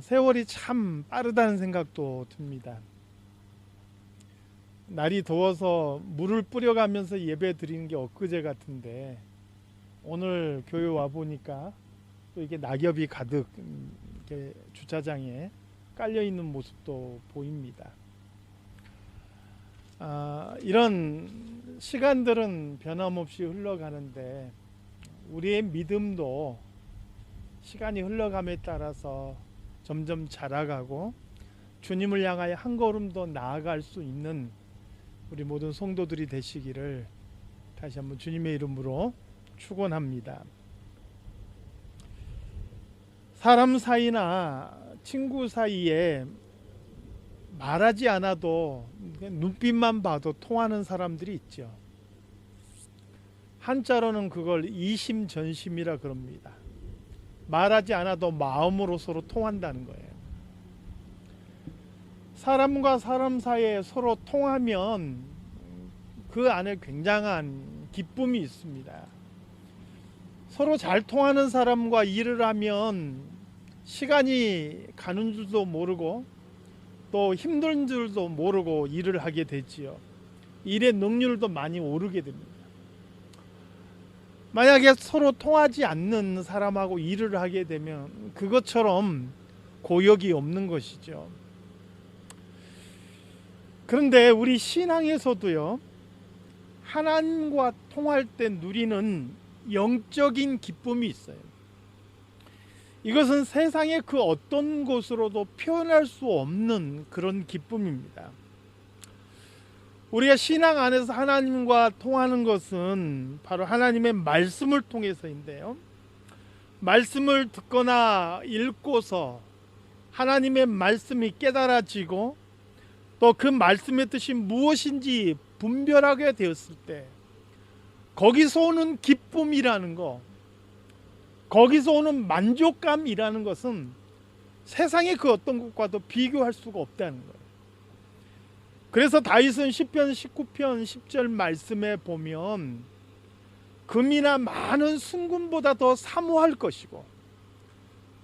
세월이 참 빠르다는 생각도 듭니다. 날이 더워서 물을 뿌려가면서 예배 드리는 게 엊그제 같은데 오늘 교회 와 보니까 또 이게 낙엽이 가득 이렇게 주차장에 깔려 있는 모습도 보입니다. 이런 시간들은 변함없이 흘러가는데 우리의 믿음도 시간이 흘러감에 따라서 점점 자라가고 주님을 향하여 한 걸음 더 나아갈 수 있는 우리 모든 성도들이 되시기를 다시 한번 주님의 이름으로 축원합니다. 사람 사이나 친구 사이에 말하지 않아도 눈빛만 봐도 통하는 사람들이 있죠. 한자로는 그걸 이심전심이라 그럽니다. 말하지 않아도 마음으로 서로 통한다는 거예요. 사람과 사람 사이에 서로 통하면 그 안에 굉장한 기쁨이 있습니다. 서로 잘 통하는 사람과 일을 하면 시간이 가는 줄도 모르고 또 힘든 줄도 모르고 일을 하게 되지요. 일의 능률도 많이 오르게 됩니다. 만약에 서로 통하지 않는 사람하고 일을 하게 되면 그것처럼 고역이 없는 것이죠. 그런데 우리 신앙에서도요, 하나님과 통할 때 누리는 영적인 기쁨이 있어요. 이것은 세상의 그 어떤 곳으로도 표현할 수 없는 그런 기쁨입니다. 우리가 신앙 안에서 하나님과 통하는 것은 바로 하나님의 말씀을 통해서인데요. 말씀을 듣거나 읽고서 하나님의 말씀이 깨달아지고 또 그 말씀의 뜻이 무엇인지 분별하게 되었을 때 거기서 오는 기쁨이라는 거, 거기서 오는 만족감이라는 것은 세상의 그 어떤 것과도 비교할 수가 없다는 거예요. 그래서 다윗은 시편 19편 10절 말씀에 보면 금이나 많은 순금보다 더 사모할 것이고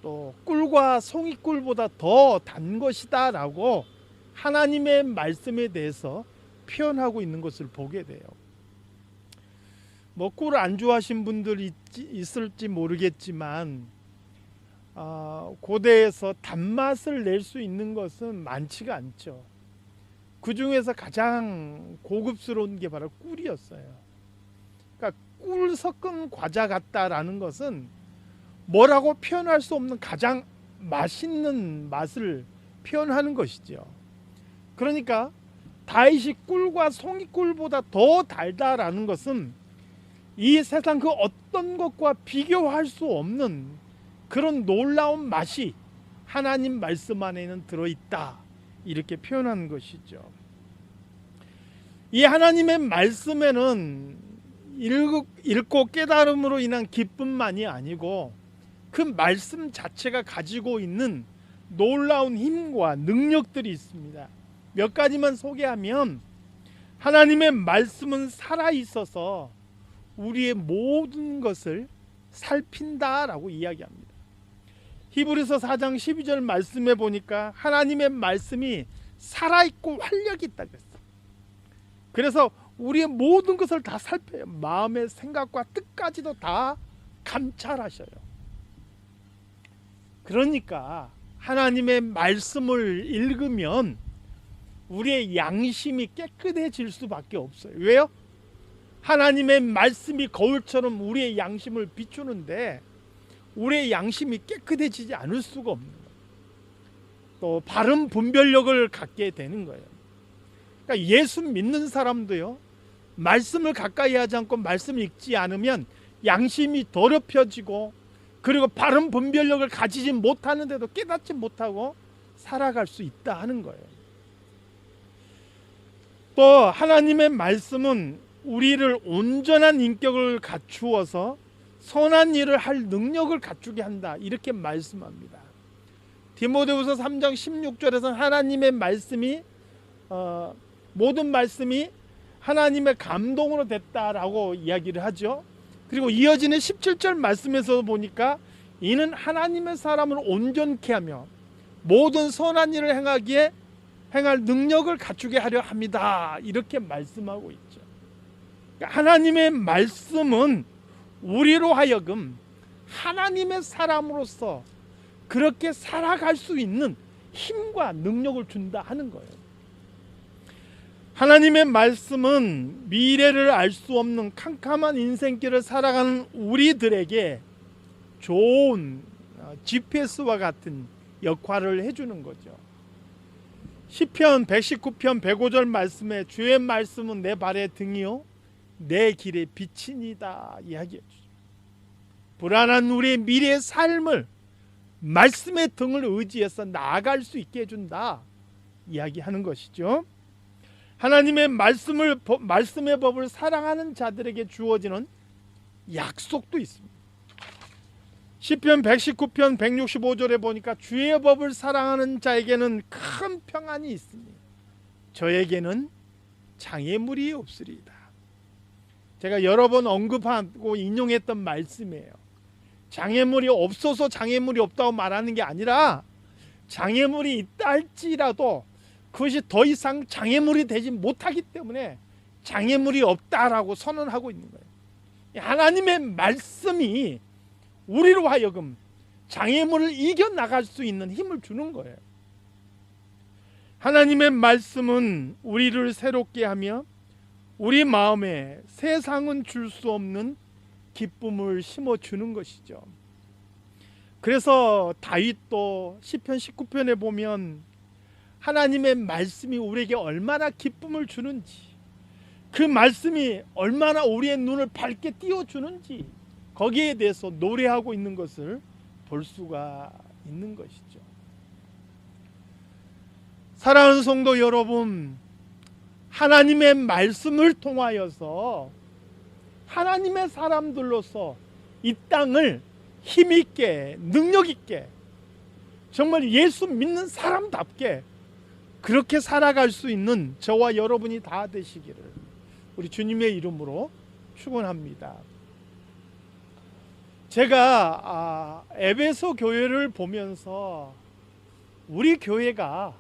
또 꿀과 송이꿀보다 더 단 것이다 라고 하나님의 말씀에 대해서 표현하고 있는 것을 보게 돼요. 꿀 안 좋아하신 분들이 있을지 모르겠지만 고대에서 단맛을 낼 수 있는 것은 많지가 않죠. 그 중에서 가장 고급스러운 게 바로 꿀이었어요. 그러니까 꿀 섞은 과자 같다라는 것은 뭐라고 표현할 수 없는 가장 맛있는 맛을 표현하는 것이죠. 그러니까 다윗이 꿀과 송이꿀보다 더 달다라는 것은 이 세상 그 어떤 것과 비교할 수 없는 그런 놀라운 맛이 하나님 말씀 안에는 들어있다, 이렇게 표현하는 것이죠. 이 하나님의 말씀에는 읽고 깨달음으로 인한 기쁨만이 아니고 그 말씀 자체가 가지고 있는 놀라운 힘과 능력들이 있습니다. 몇 가지만 소개하면 하나님의 말씀은 살아있어서 우리의 모든 것을 살핀다라고 이야기합니다. 히브리서 4장 12절 말씀에 보니까 하나님의 말씀이 살아있고 활력이 있다 그랬어요. 그래서 우리의 모든 것을 다 살펴요. 마음의 생각과 뜻까지도 다 감찰하셔요. 그러니까 하나님의 말씀을 읽으면 우리의 양심이 깨끗해질 수밖에 없어요. 왜요? 하나님의 말씀이 거울처럼 우리의 양심을 비추는데 우리의 양심이 깨끗해지지 않을 수가 없는 거예요. 또 바른 분별력을 갖게 되는 거예요. 그러니까 예수 믿는 사람도요, 말씀을 가까이 하지 않고 말씀을 읽지 않으면 양심이 더럽혀지고 그리고 바른 분별력을 가지지 못하는데도 깨닫지 못하고 살아갈 수 있다 하는 거예요. 또 하나님의 말씀은 우리를 온전한 인격을 갖추어서 선한 일을 할 능력을 갖추게 한다, 이렇게 말씀합니다. 디모데후서 3장 16절에서 하나님의 말씀이 모든 말씀이 하나님의 감동으로 됐다라고 이야기를 하죠. 그리고 이어지는 17절 말씀에서 보니까 이는 하나님의 사람을 온전케 하며 모든 선한 일을 행할 능력을 갖추게 하려 합니다. 이렇게 말씀하고 있죠. 그러니까 하나님의 말씀은 우리로 하여금 하나님의 사람으로서 그렇게 살아갈 수 있는 힘과 능력을 준다 하는 거예요. 하나님의 말씀은 미래를 알 수 없는 캄캄한 인생길을 살아가는 우리들에게 좋은 GPS와 같은 역할을 해주는 거죠. 시편 119편 105절 말씀에 주의 말씀은 내 발의 등이요 내 길의 빛이니다 이야기해 주죠. 불안한 우리의 미래의 삶을 말씀의 등을 의지해서 나아갈 수 있게 해준다 이야기하는 것이죠. 하나님의 말씀의 법을 사랑하는 자들에게 주어지는 약속도 있습니다. 시편 119편 165절에 보니까 주의 법을 사랑하는 자에게는 큰 평안이 있으니 저에게는 장애물이 없으리이다. 제가 여러 번 언급하고 인용했던 말씀이에요. 장애물이 없어서 장애물이 없다고 말하는 게 아니라 장애물이 있다 할지라도 그것이 더 이상 장애물이 되지 못하기 때문에 장애물이 없다라고 선언하고 있는 거예요. 하나님의 말씀이 우리로 하여금 장애물을 이겨나갈 수 있는 힘을 주는 거예요. 하나님의 말씀은 우리를 새롭게 하며 우리 마음에 세상은 줄 수 없는 기쁨을 심어주는 것이죠. 그래서 다윗도 시편 19편에 보면 하나님의 말씀이 우리에게 얼마나 기쁨을 주는지, 그 말씀이 얼마나 우리의 눈을 밝게 띄워주는지 거기에 대해서 노래하고 있는 것을 볼 수가 있는 것이죠. 사랑하는 성도 여러분, 하나님의 말씀을 통하여서 하나님의 사람들로서 이 땅을 힘있게 능력있게 정말 예수 믿는 사람답게 그렇게 살아갈 수 있는 저와 여러분이 다 되시기를 우리 주님의 이름으로 축원합니다. 제가 에베소 교회를 보면서 우리 교회가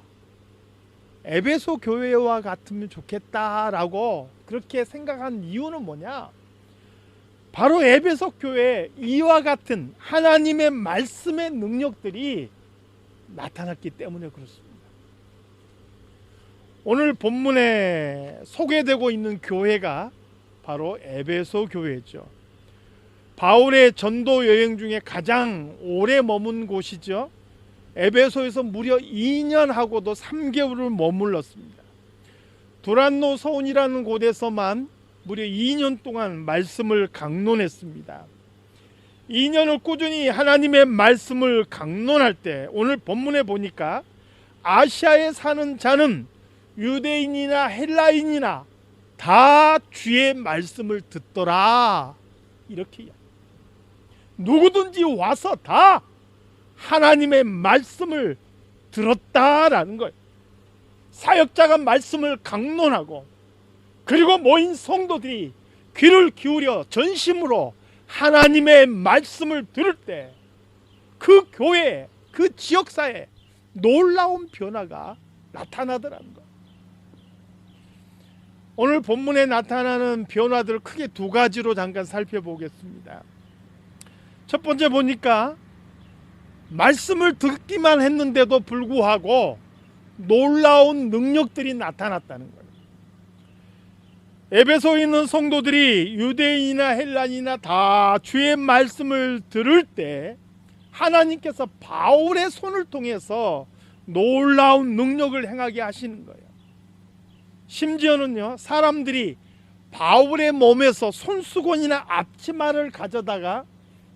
에베소 교회와 같으면 좋겠다라고 그렇게 생각한 이유는 뭐냐? 바로 에베소 교회에 이와 같은 하나님의 말씀의 능력들이 나타났기 때문에 그렇습니다. 오늘 본문에 소개되고 있는 교회가 바로 에베소 교회죠. 바울의 전도 여행 중에 가장 오래 머문 곳이죠. 에베소에서 무려 2년하고도 3개월을 머물렀습니다. 두란노 서운이라는 곳에서만 무려 2년 동안 말씀을 강론했습니다. 2년을 꾸준히 하나님의 말씀을 강론할 때 오늘 본문에 보니까 아시아에 사는 자는 유대인이나 헬라인이나 다 주의 말씀을 듣더라. 이렇게 누구든지 와서 다 하나님의 말씀을 들었다라는 거예요. 사역자가 말씀을 강론하고 그리고 모인 성도들이 귀를 기울여 전심으로 하나님의 말씀을 들을 때 그 교회, 그 지역사회에 놀라운 변화가 나타나더라는 거예요. 오늘 본문에 나타나는 변화들을 크게 두 가지로 잠깐 살펴보겠습니다. 첫 번째 보니까 말씀을 듣기만 했는데도 불구하고 놀라운 능력들이 나타났다는 거예요. 에베소에 있는 성도들이 유대인이나 헬라인이나 다 주의 말씀을 들을 때 하나님께서 바울의 손을 통해서 놀라운 능력을 행하게 하시는 거예요. 심지어는요, 사람들이 바울의 몸에서 손수건이나 앞치마를 가져다가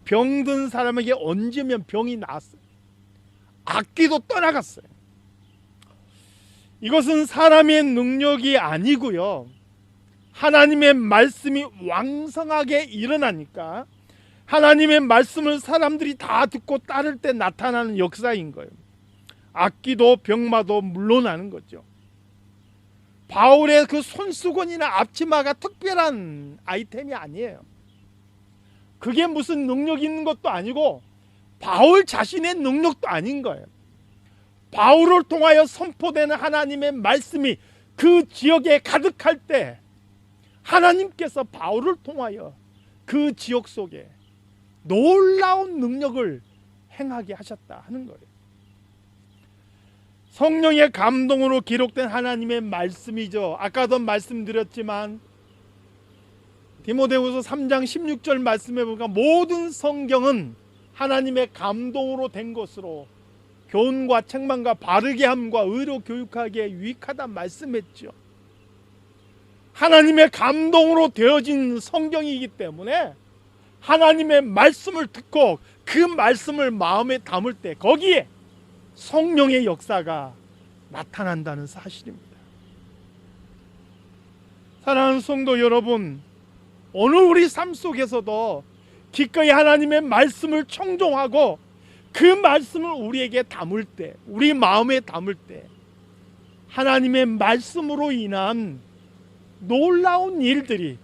병든 사람에게 얹으면 병이 나았어요. 악귀도 떠나갔어요. 이것은 사람의 능력이 아니고요, 하나님의 말씀이 왕성하게 일어나니까 하나님의 말씀을 사람들이 다 듣고 따를 때 나타나는 역사인 거예요. 악귀도 병마도 물러나는 거죠. 바울의 그 손수건이나 앞치마가 특별한 아이템이 아니에요. 그게 무슨 능력이 있는 것도 아니고 바울 자신의 능력도 아닌 거예요. 바울을 통하여 선포되는 하나님의 말씀이 그 지역에 가득할 때 하나님께서 바울을 통하여 그 지역 속에 놀라운 능력을 행하게 하셨다 하는 거예요. 성령의 감동으로 기록된 하나님의 말씀이죠. 아까도 말씀드렸지만 디모데후서 3장 16절 말씀해 보니까 모든 성경은 하나님의 감동으로 된 것으로 교훈과 책망과 바르게 함과 의로 교육하기에 유익하다 말씀했죠. 하나님의 감동으로 되어진 성경이기 때문에 하나님의 말씀을 듣고 그 말씀을 마음에 담을 때 거기에 성령의 역사가 나타난다는 사실입니다. 사랑하는 성도 여러분, 오늘 우리 삶 속에서도 기꺼이 하나님의 말씀을 청종하고 그 말씀을 우리에게 담을 때, 우리 마음에 담을 때 하나님의 말씀으로 인한 놀라운 일들이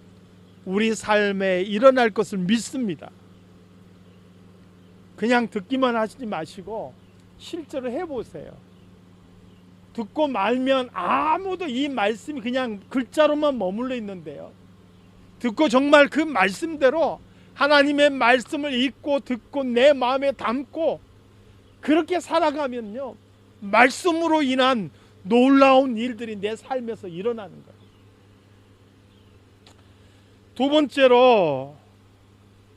우리 삶에 일어날 것을 믿습니다. 그냥 듣기만 하시지 마시고 실제로 해보세요. 듣고 말면 아무도 이 말씀이 그냥 글자로만 머물러 있는데요, 듣고 정말 그 말씀대로 하나님의 말씀을 읽고 듣고 내 마음에 담고 그렇게 살아가면요, 말씀으로 인한 놀라운 일들이 내 삶에서 일어나는 거예요. 두 번째로,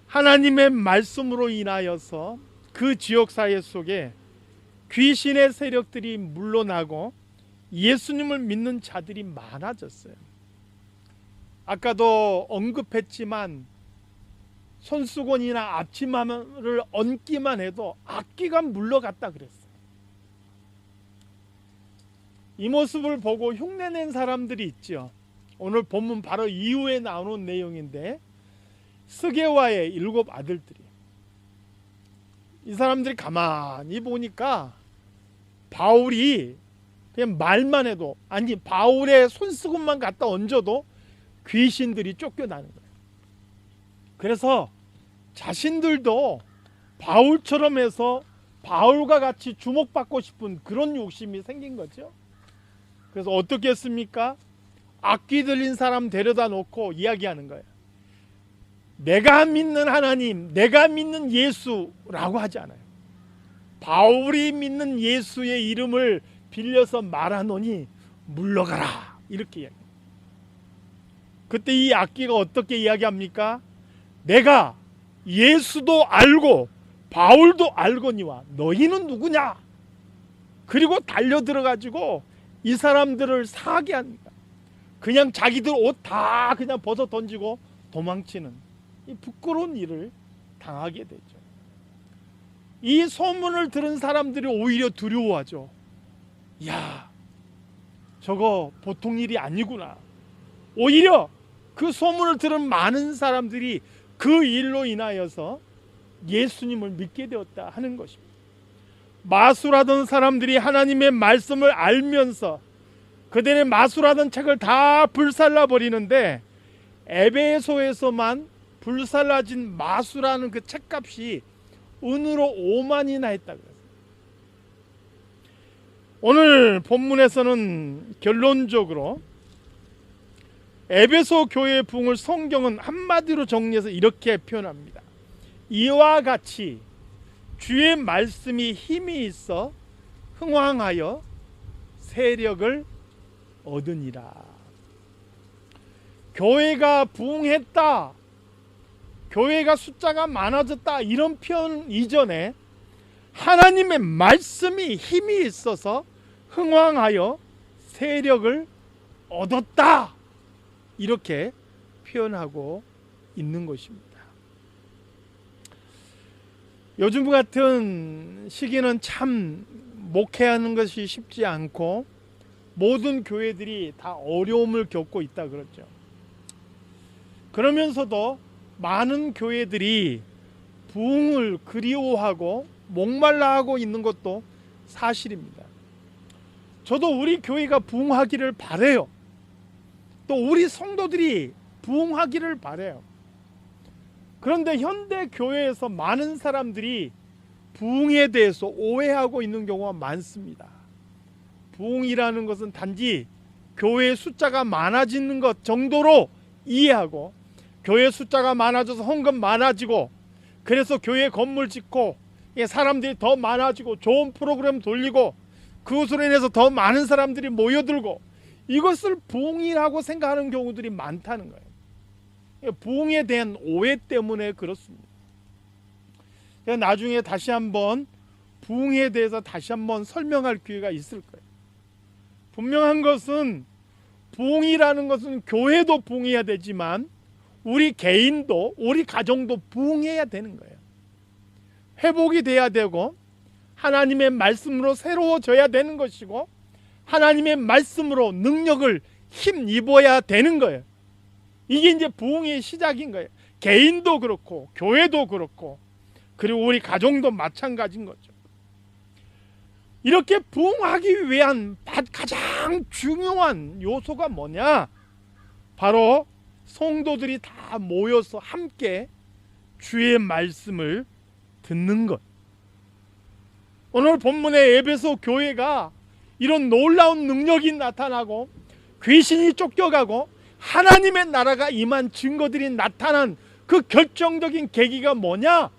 하나님의 말씀으로 인하여서 그 지역사회 속에 귀신의 세력들이 물러나고 예수님을 믿는 자들이 많아졌어요. 아까도 언급했지만 손수건이나 앞치마를 얹기만 해도 악귀가 물러갔다 그랬어요. 이 모습을 보고 흉내낸 사람들이 있죠. 오늘 본문 바로 이후에 나오는 내용인데, 스게와의 7 아들들이, 이 사람들이 가만히 보니까 바울이 그냥 말만 해도, 아니 바울의 손수건만 갖다 얹어도 귀신들이 쫓겨나는 거예요. 그래서 자신들도 바울처럼 해서 바울과 같이 주목받고 싶은 그런 욕심이 생긴 거죠. 그래서 어떻게 했습니까? 악귀 들린 사람 데려다 놓고 이야기하는 거예요. 내가 믿는 하나님, 내가 믿는 예수라고 하지 않아요. 바울이 믿는 예수의 이름을 빌려서 말하노니 물러가라, 이렇게 이야기해요. 그때 이 악귀가 어떻게 이야기합니까? 내가 예수도 알고 바울도 알거니와 너희는 누구냐? 그리고 달려 들어가지고 이 사람들을 사게 합니다. 그냥 자기들 옷 다 그냥 벗어 던지고 도망치는 이 부끄러운 일을 당하게 되죠. 이 소문을 들은 사람들이 오히려 두려워하죠. 야, 저거 보통 일이 아니구나. 오히려 그 소문을 들은 많은 사람들이 그 일로 인하여서 예수님을 믿게 되었다 하는 것입니다. 마술하던 사람들이 하나님의 말씀을 알면서 그들의 마술하던 책을 다 불살라 버리는데, 에베소에서만 불살라진 마술하는 그 책값이 은으로 5만이나 했다 그랬어요. 오늘 본문에서는 결론적으로 에베소 교회의 부흥을 성경은 한마디로 정리해서 이렇게 표현합니다. 이와 같이 주의 말씀이 힘이 있어 흥왕하여 세력을 얻으니라. 교회가 부흥했다, 교회가 숫자가 많아졌다, 이런 표현 이전에 하나님의 말씀이 힘이 있어서 흥왕하여 세력을 얻었다, 이렇게 표현하고 있는 것입니다. 요즘 같은 시기는 참 목회하는 것이 쉽지 않고 모든 교회들이 다 어려움을 겪고 있다 그러죠. 그러면서도 많은 교회들이 부흥을 그리워하고 목말라하고 있는 것도 사실입니다. 저도 우리 교회가 부흥하기를 바라요. 또 우리 성도들이 부흥하기를 바라요. 그런데 현대 교회에서 많은 사람들이 부흥에 대해서 오해하고 있는 경우가 많습니다. 부흥이라는 것은 단지 교회의 숫자가 많아지는 것 정도로 이해하고, 교회 숫자가 많아져서 헌금 많아지고, 그래서 교회 건물 짓고 사람들이 더 많아지고 좋은 프로그램 돌리고 그것으로 인해서 더 많은 사람들이 모여들고, 이것을 부흥이라고 생각하는 경우들이 많다는 거예요. 부흥에 대한 오해 때문에 그렇습니다. 나중에 다시 한번 부흥에 대해서 다시 한번 설명할 기회가 있을 거예요. 분명한 것은 부흥이라는 것은 교회도 부흥해야 되지만 우리 개인도, 우리 가정도 부흥해야 되는 거예요. 회복이 돼야 되고 하나님의 말씀으로 새로워져야 되는 것이고, 하나님의 말씀으로 능력을 힘입어야 되는 거예요. 이게 이제 부흥의 시작인 거예요. 개인도 그렇고 교회도 그렇고 그리고 우리 가정도 마찬가지인 거죠. 이렇게 부흥하기 위한 가장 중요한 요소가 뭐냐? 바로 성도들이 다 모여서 함께 주의 말씀을 듣는 것. 오늘 본문의 에베소 교회가 이런 놀라운 능력이 나타나고 귀신이 쫓겨가고 하나님의 나라가 임한 증거들이 나타난 그 결정적인 계기가 뭐냐?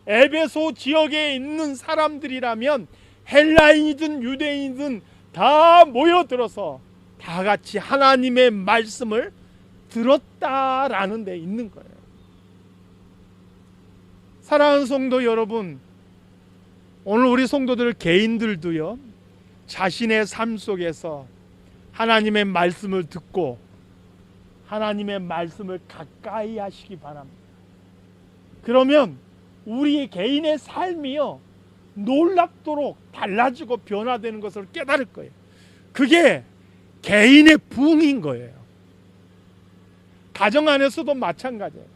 에베소 지역에 있는 사람들이라면 헬라인이든 유대인이든 다 모여들어서 다 같이 하나님의 말씀을 들었다라는 데 있는 거예요. 사랑하는 성도 여러분, 오늘 우리 성도들 개인들도요, 자신의 삶 속에서 하나님의 말씀을 듣고 하나님의 말씀을 가까이 하시기 바랍니다. 그러면 우리 개인의 삶이요, 놀랍도록 달라지고 변화되는 것을 깨달을 거예요. 그게 개인의 부흥인 거예요. 가정 안에서도 마찬가지예요.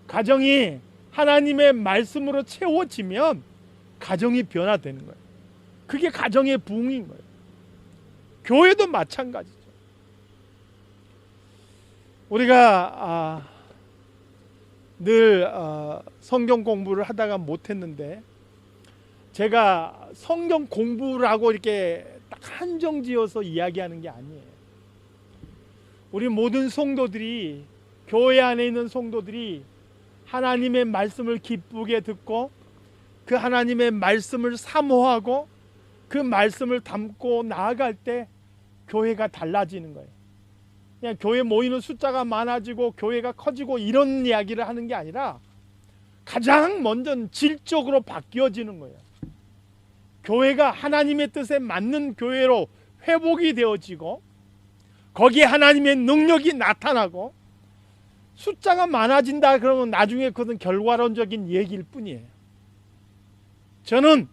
가정이 하나님의 말씀으로 채워지면 가정이 변화되는 거예요. 그게 가정의 부흥인 거예요. 교회도 마찬가지죠. 우리가 늘 성경 공부를 하다가 못했는데, 제가 성경 공부라고 이렇게 딱 한정지어서 이야기하는 게 아니에요. 우리 모든 성도들이, 교회 안에 있는 성도들이 하나님의 말씀을 기쁘게 듣고 그 하나님의 말씀을 사모하고 그 말씀을 담고 나아갈 때 교회가 달라지는 거예요. 그냥 교회 모이는 숫자가 많아지고 교회가 커지고 이런 이야기를 하는 게 아니라 가장 먼저 질적으로 바뀌어지는 거예요. 교회가 하나님의 뜻에 맞는 교회로 회복이 되어지고 거기에 하나님의 능력이 나타나고, 숫자가 많아진다 그러면 나중에 그것은 결과론적인 얘기일 뿐이에요. 저는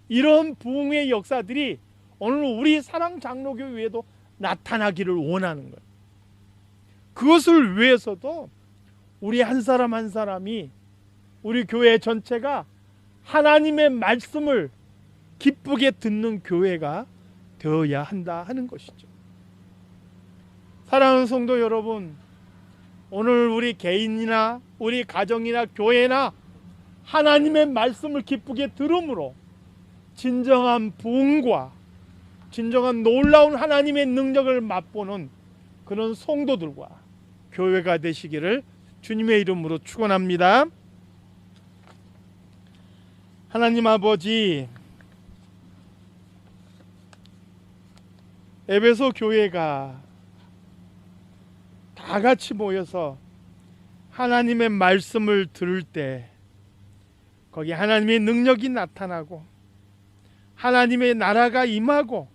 이런 부흥의 역사들이 오늘 우리 사랑장로교회에도 나타나기를 원하는 거예요. 그것을 위해서도 우리 한 사람 한 사람이, 우리 교회 전체가 하나님의 말씀을 기쁘게 듣는 교회가 되어야 한다 하는 것이죠. 사랑하는 성도 여러분, 오늘 우리 개인이나 우리 가정이나 교회나 하나님의 말씀을 기쁘게 들음으로 진정한 부흥과 진정한 놀라운 하나님의 능력을 맛보는 그런 성도들과 교회가 되시기를 주님의 이름으로 축원합니다. 하나님 아버지, 에베소 교회가 다 같이 모여서 하나님의 말씀을 들을 때 거기 하나님의 능력이 나타나고 하나님의 나라가 임하고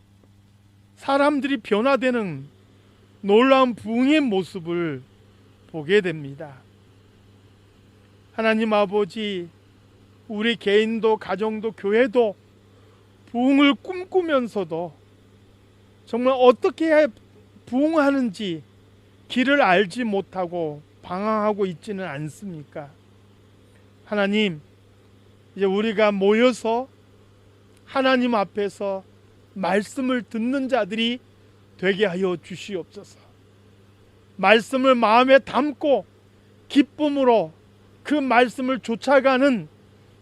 사람들이 변화되는 놀라운 부흥의 모습을 보게 됩니다. 하나님 아버지, 우리 개인도 가정도 교회도 부흥을 꿈꾸면서도 정말 어떻게 해야 부흥하는지 길을 알지 못하고 방황하고 있지는 않습니까? 하나님, 이제 우리가 모여서 하나님 앞에서 말씀을 듣는 자들이 되게 하여 주시옵소서. 말씀을 마음에 담고 기쁨으로 그 말씀을 쫓아가는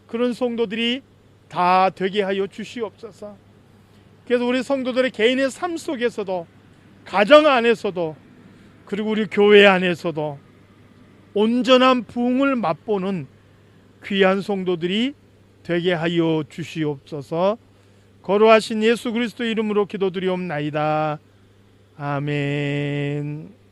그런 성도들이 다 되게 하여 주시옵소서. 그래서 우리 성도들의 개인의 삶 속에서도, 가정 안에서도, 그리고 우리 교회 안에서도 온전한 부흥을 맛보는 귀한 성도들이 되게 하여 주시옵소서. 거룩하신 예수 그리스도 이름으로 기도드리옵나이다. 아멘.